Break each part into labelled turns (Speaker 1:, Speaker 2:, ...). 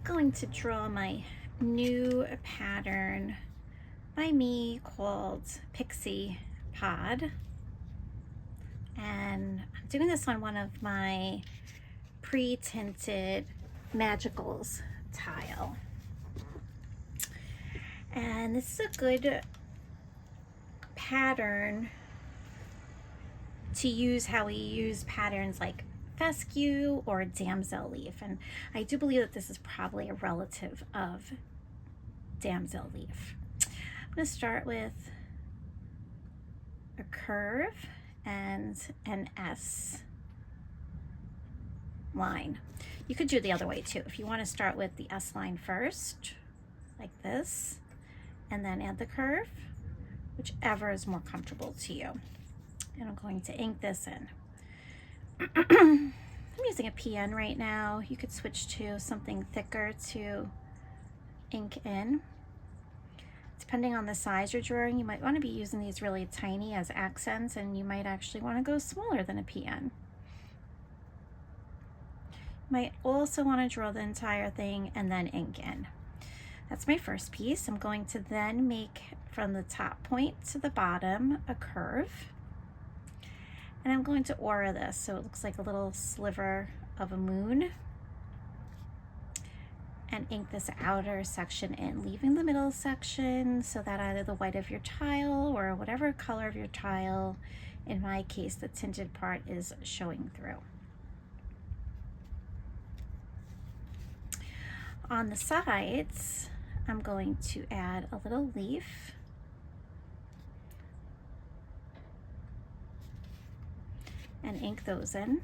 Speaker 1: going to draw my new pattern by me called Pixie Pod. And I'm doing this on one of my pre-tinted Magicals tile. And this is a good pattern to use how we use patterns like fescue or damsel leaf. And I do believe that this is probably a relative of damsel leaf. I'm going to start with a curve and an S line. You could do it the other way too. If you want to start with the S line first, like this, and then add the curve, whichever is more comfortable to you. And I'm going to ink this in. I'm using a PN right now. You could switch to something thicker to ink in. Depending on the size you're drawing, you might want to be using these really tiny as accents, and you might actually want to go smaller than a PN. You might also want to draw the entire thing and then ink in. That's my first piece. I'm going to then make from the top point to the bottom a curve. And I'm going to aura this so it looks like a little sliver of a moon. And ink this outer section in, leaving the middle section so that either the white of your tile or whatever color of your tile, in my case the tinted part, is showing through. On the sides, I'm going to add a little leaf. And ink those in.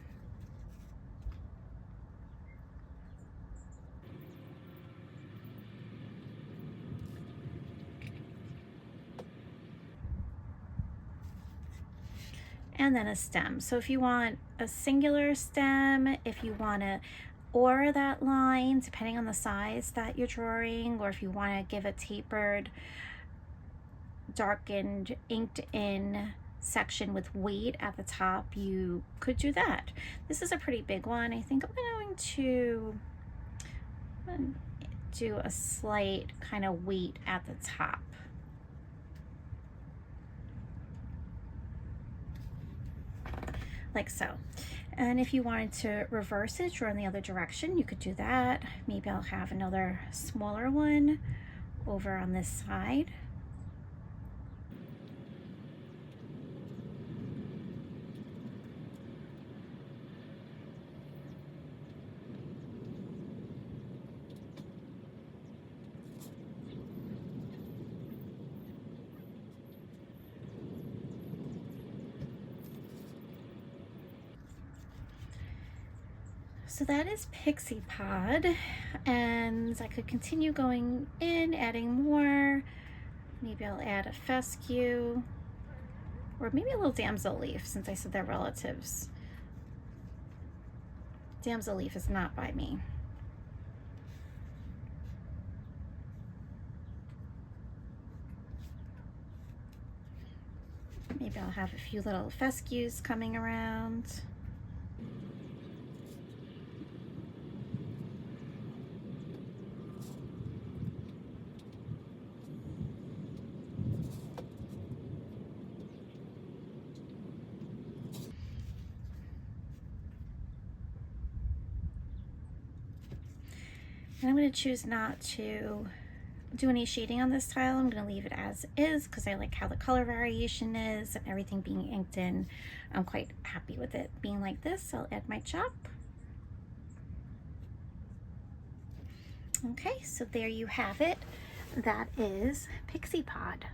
Speaker 1: And then a stem. So if you want a singular stem, if you want to aura that line, depending on the size that you're drawing, or if you want to give a tapered, darkened, inked in section with weight at the top, you could do that. This is a pretty big one. I think I'm going to do a slight kind of weight at the top. Like so. And if you wanted to reverse it, draw in the other direction, you could do that. Maybe I'll have another smaller one over on this side. So that is Pixie Pod, and I could continue going in, adding more. Maybe I'll add a fescue, or maybe a little damsel leaf, since I said they're relatives. Damsel leaf is not by me. Maybe I'll have a few little fescues coming around. And I'm going to choose not to do any shading on this tile. I'm going to leave it as is because I like how the color variation is and everything being inked in. I'm quite happy with it being like this. I'll add my chop. Okay, so there you have it. That is Pixie Pod.